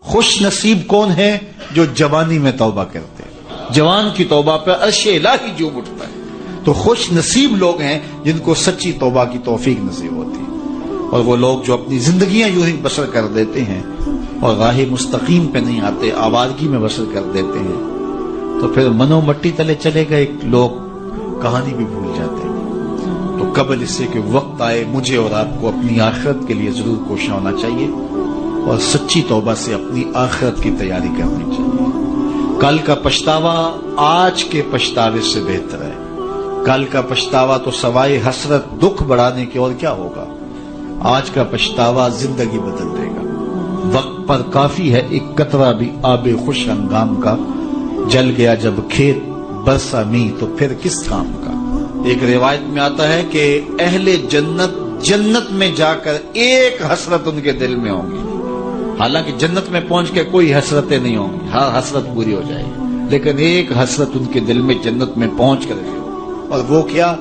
خوش نصیب کون ہے؟ جو جوانی میں توبہ کرتے ہیں، جوان کی توبہ پہ عرش الہی جھوم اٹھتا ہے۔ تو خوش نصیب لوگ ہیں جن کو سچی توبہ کی توفیق نصیب ہوتی ہے، اور وہ لوگ جو اپنی زندگیاں یوں ہی بسر کر دیتے ہیں اور راہ مستقیم پہ نہیں آتے، آوارگی میں بسر کر دیتے ہیں، تو پھر منو مٹی تلے چلے گئے لوگ کہانی بھی بھول جاتے ہیں۔ تو قبل اس سے کہ وقت آئے مجھے اور آپ کو اپنی آخرت کے لیے ضرور کوشاں ہونا چاہیے اور سچی توبہ سے اپنی آخرت کی تیاری کرنی چاہیے۔ کل کا پچھتاوا آج کے پچھتاوے سے بہتر ہے۔ کل کا پچھتاوا تو سوائے حسرت دکھ بڑھانے کے اور کیا ہوگا؟ آج کا پچھتاوا زندگی بدل دے گا۔ وقت پر کافی ہے ایک قطرہ بھی آب خوش ہنگام کا، جل گیا جب کھیت برسا می تو پھر کس کام کا۔ ایک روایت میں آتا ہے کہ اہل جنت میں جا کر ایک حسرت ان کے دل میں ہوں گی، حالانکہ جنت میں پہنچ کے کوئی حسرتیں نہیں ہوں گی، ہر حسرت پوری ہو جائے گی، لیکن ایک حسرت ان کے دل میں جنت میں پہنچ کر گئی، اور وہ کیا؟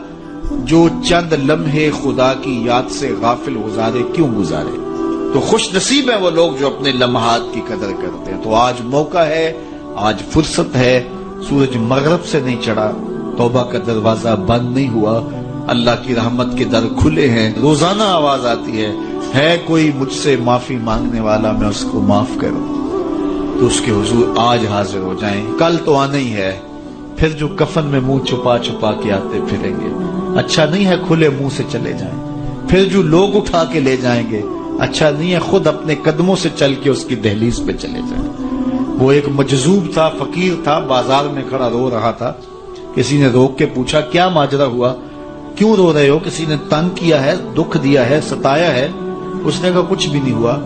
جو چند لمحے خدا کی یاد سے غافل گزارے کیوں گزارے۔ تو خوش نصیب ہیں وہ لوگ جو اپنے لمحات کی قدر کرتے ہیں۔ تو آج موقع ہے، آج فرصت ہے، سورج مغرب سے نہیں چڑھا، توبہ کا دروازہ بند نہیں ہوا، اللہ کی رحمت کے در کھلے ہیں، روزانہ آواز آتی ہے کوئی مجھ سے معافی مانگنے والا، میں اس کو معاف کروں۔ تو اس کے حضور آج حاضر ہو جائیں، کل تو آنا ہی ہے۔ پھر جو کفن میں منہ چھپا چھپا کے آتے پھریں گے، اچھا نہیں ہے کھلے منہ سے چلے جائیں۔ پھر جو لوگ اٹھا کے لے جائیں گے، اچھا نہیں ہے خود اپنے قدموں سے چل کے اس کی دہلیز پہ چلے جائیں۔ وہ ایک مجذوب تھا، فقیر تھا، بازار میں کھڑا رو رہا تھا، کسی نے روک کے پوچھا کیا ماجرا ہوا، کیوں رو رہے ہو؟ کسی نے تنگ کیا ہے، دکھ دیا ہے، ستایا ہے؟ اس نے کہا کچھ بھی نہیں ہوا،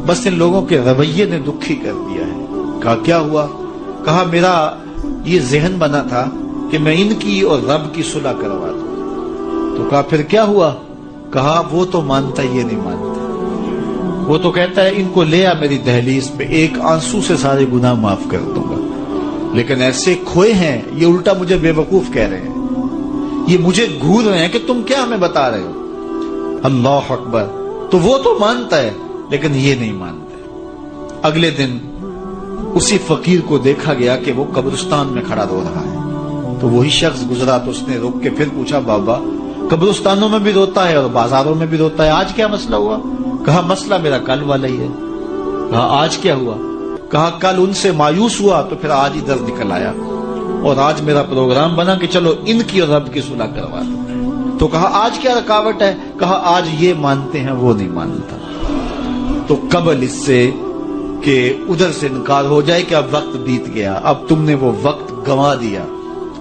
بس ان لوگوں کے رویے نے دکھی کر دیا ہے۔ کہا کیا ہوا؟ کہا میرا یہ ذہن بنا تھا کہ میں ان کی اور رب کی صلح کروا دوں۔ تو کہا پھر کیا ہوا؟ کہا وہ تو مانتا یہ نہیں مانتا، وہ تو کہتا ہے ان کو لے آ میری دہلیز پہ، ایک آنسو سے سارے گناہ معاف کر دوں گا، لیکن ایسے کھوئے ہیں یہ الٹا مجھے بے وقوف کہہ رہے ہیں، یہ مجھے گھور رہے ہیں کہ تم کیا ہمیں بتا رہے ہو۔ اللہ اکبر۔ تو وہ تو مانتا ہے لیکن یہ نہیں مانتا۔ اگلے دن اسی فقیر کو دیکھا گیا کہ وہ قبرستان میں کھڑا رو رہا ہے، تو وہی شخص گزرا تو اس نے روک کے پھر پوچھا بابا قبرستانوں میں بھی روتا ہے اور بازاروں میں بھی روتا ہے، آج کیا مسئلہ ہوا؟ کہا مسئلہ میرا کل والا ہی ہے۔ کہا آج کیا ہوا؟ کہا کل ان سے مایوس ہوا تو پھر آج ادھر نکل آیا، اور آج میرا پروگرام بنا کہ چلو ان کی اور رب کی صلح کروا دو۔ تو کہا آج کیا رکاوٹ ہے؟ کہا آج یہ مانتے ہیں وہ نہیں مانتا۔ تو قبل اس سے کہ ادھر سے انکار ہو جائے کہ اب وقت بیت گیا، اب تم نے وہ وقت گنوا دیا،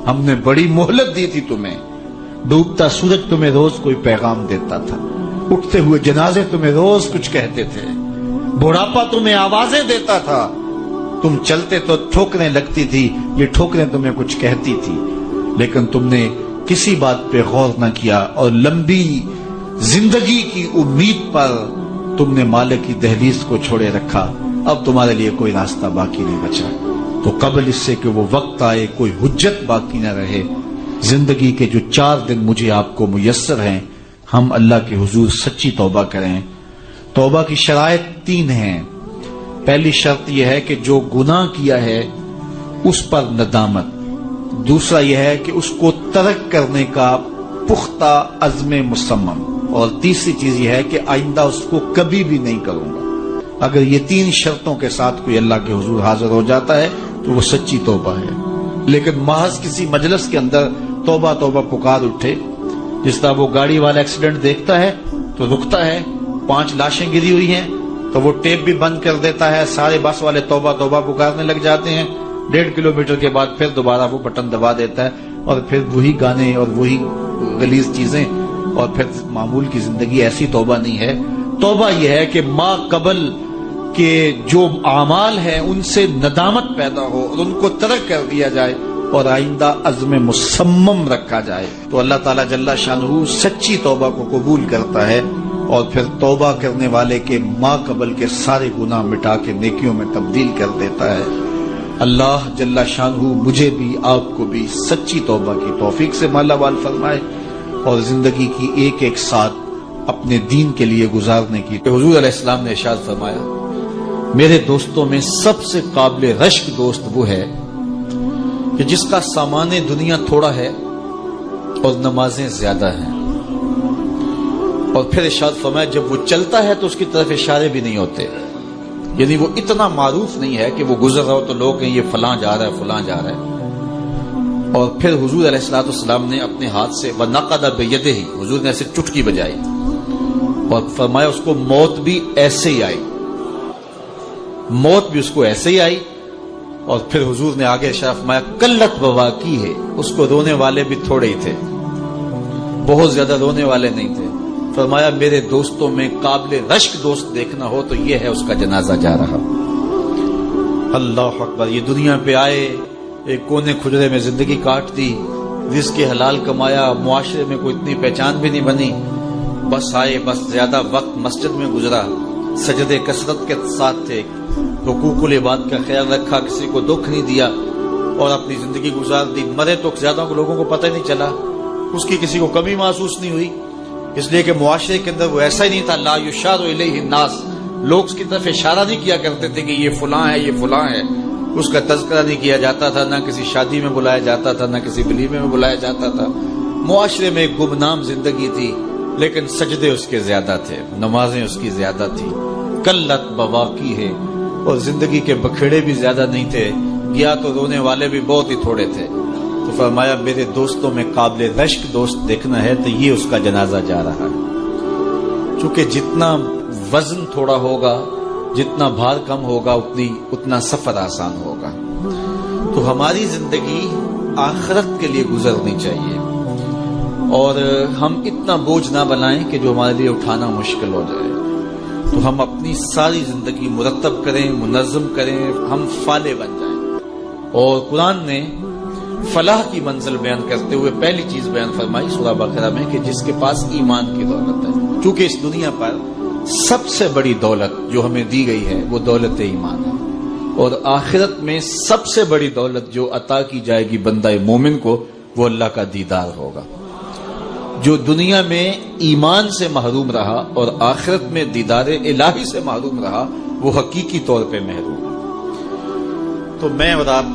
ہم نے بڑی مہلت دی تھی تمہیں، ڈوبتا سورج تمہیں روز کوئی پیغام دیتا تھا، اٹھتے ہوئے جنازے تمہیں روز کچھ کہتے تھے، بڑھاپا تمہیں آوازیں دیتا تھا، تم چلتے تو ٹھوکریں لگتی تھی، یہ ٹھوکریں تمہیں کچھ کہتی تھی، لیکن تم نے کسی بات پہ غور نہ کیا، اور لمبی زندگی کی امید پر تم نے مالک کی دہلیز کو چھوڑے رکھا، اب تمہارے لیے کوئی راستہ باقی نہیں بچا۔ تو قبل اس سے کہ وہ وقت آئے کوئی حجت باقی نہ رہے، زندگی کے جو 4 دن مجھے آپ کو میسر ہیں، ہم اللہ کے حضور سچی توبہ کریں۔ توبہ کی شرائط 3 ہیں۔ پہلی شرط یہ ہے کہ جو گناہ کیا ہے اس پر ندامت، دوسرا یہ ہے کہ اس کو ترک کرنے کا پختہ عزم مصمم، اور تیسری چیز یہ ہے کہ آئندہ اس کو کبھی بھی نہیں کروں گا۔ اگر یہ 3 شرطوں کے ساتھ کوئی اللہ کے حضور حاضر ہو جاتا ہے تو وہ سچی توبہ ہے۔ لیکن محض کسی مجلس کے اندر توبہ توبہ پکار اٹھے، جس طرح وہ گاڑی والا ایکسیڈنٹ دیکھتا ہے تو رکتا ہے، 5 لاشیں گری ہوئی ہیں تو وہ ٹیپ بھی بند کر دیتا ہے، سارے بس والے توبہ توبہ پکارنے لگ جاتے ہیں، 1.5 کلومیٹر کے بعد پھر دوبارہ وہ بٹن دبا دیتا ہے، اور پھر وہی گانے اور وہی غلیظ چیزیں، اور پھر معمول کی زندگی۔ ایسی توبہ نہیں ہے۔ توبہ یہ ہے کہ ما قبل کہ جو اعمال ہیں ان سے ندامت پیدا ہو اور ان کو ترک کر دیا جائے اور آئندہ عزم مصمم رکھا جائے، تو اللہ تعالیٰ جل شانہ سچی توبہ کو قبول کرتا ہے، اور پھر توبہ کرنے والے کے ما قبل کے سارے گناہ مٹا کے نیکیوں میں تبدیل کر دیتا ہے۔ اللہ جل شانہ مجھے بھی آپ کو بھی سچی توبہ کی توفیق سے مالا مال فرمائے، اور زندگی کی ایک ایک ساتھ اپنے دین کے لیے گزارنے کی۔ حضور علیہ السلام نے ارشاد فرمایا میرے دوستوں میں سب سے قابل رشک دوست وہ ہے کہ جس کا سامان دنیا تھوڑا ہے اور نمازیں زیادہ ہیں، اور پھر ارشاد فرمایا جب وہ چلتا ہے تو اس کی طرف اشارے بھی نہیں ہوتے، یعنی وہ اتنا معروف نہیں ہے کہ وہ گزر رہا ہو تو لوگ کہیں یہ فلاں جا رہا ہے فلاں جا رہا ہے۔ اور پھر حضور علیہ الصلوۃ والسلام نے اپنے ہاتھ سے وَنَقَدَ بِيَدِهِ، حضور نے ایسے چٹکی بجائی اور فرمایا اس کو موت بھی ایسے ہی آئی، موت بھی اس کو ایسے ہی آئی۔ اور پھر حضور نے آگے ارشاد فرمایا قلت بواکی ہے، اس کو رونے والے بھی تھوڑے ہی تھے، بہت زیادہ رونے والے نہیں تھے۔ فرمایا میرے دوستوں میں قابل رشک دوست دیکھنا ہو تو یہ ہے اس کا جنازہ جا رہا۔ اللہ اکبر، یہ دنیا پہ آئے، ایک کونے کھجرے میں زندگی کاٹ دی، رزق حلال کمایا، معاشرے میں کوئی اتنی پہچان بھی نہیں بنی، بس آئے، بس زیادہ وقت مسجد میں گزرا، سجدے کثرت کے ساتھ تھے، حقوق العباد کا خیال رکھا، کسی کو دکھ نہیں دیا اور اپنی زندگی گزار دی۔ مرے تو زیادہ لوگوں کو پتہ نہیں چلا، اس کی کسی کو کمی محسوس نہیں ہوئی، اس لیے کہ معاشرے کے اندر وہ ایسا ہی نہیں تھا، لا یشار الیہ الناس، لوگ اس کی طرف اشارہ نہیں کیا کرتے تھے کہ یہ فلاں ہے یہ فلاں ہے، اس کا تذکرہ نہیں کیا جاتا تھا، نہ کسی شادی میں بلایا جاتا تھا، نہ کسی ولیمے میں بلایا جاتا تھا۔ معاشرے میں ایک گمنام زندگی تھی، لیکن سجدے اس کے زیادہ تھے، نمازیں اس کی زیادہ تھی، قلت بواکی ہے، اور زندگی کے بکھیڑے بھی زیادہ نہیں تھے، گیا تو رونے والے بھی بہت ہی تھوڑے تھے۔ تو فرمایا میرے دوستوں میں قابل رشک دوست دیکھنا ہے تو یہ اس کا جنازہ جا رہا ہے، چونکہ جتنا وزن تھوڑا ہوگا، جتنا بھار کم ہوگا، اتنا سفر آسان ہوگا۔ تو ہماری زندگی آخرت کے لیے گزرنی چاہیے، اور ہم اتنا بوجھ نہ بنائیں کہ جو ہمارے لیے اٹھانا مشکل ہو جائے۔ تو ہم اپنی ساری زندگی مرتب کریں، منظم کریں، ہم فالح بن جائیں۔ اور قرآن نے فلاح کی منزل بیان کرتے ہوئے پہلی چیز بیان فرمائی سورہ بقرہ میں کہ جس کے پاس ایمان کی دولت ہے، چونکہ اس دنیا پر سب سے بڑی دولت جو ہمیں دی گئی ہے وہ دولت ایمان ہے، اور آخرت میں سب سے بڑی دولت جو عطا کی جائے گی بندہ مومن کو وہ اللہ کا دیدار ہوگا۔ جو دنیا میں ایمان سے محروم رہا اور آخرت میں دیدار الہی سے محروم رہا وہ حقیقی طور پہ محروم۔ تو میں اور آپ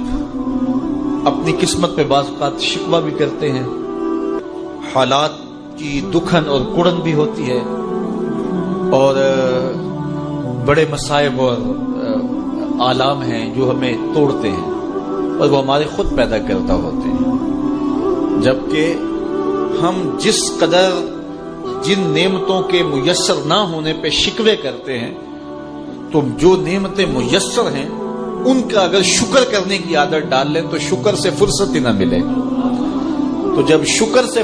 اپنی قسمت پہ بعض اوقات شکوہ بھی کرتے ہیں، حالات کی دکھن اور کڑن بھی ہوتی ہے، اور بڑے مصائب اور آلام ہیں جو ہمیں توڑتے ہیں اور وہ ہمارے خود پیدا کرتا ہوتے ہیں، جبکہ ہم جس قدر جن نعمتوں کے میسر نہ ہونے پہ شکوے کرتے ہیں، تو جو نعمتیں میسر ہیں ان کا اگر شکر کرنے کی عادت ڈال لیں تو شکر سے فرصت ہی نہ ملے۔ تو جب شکر سے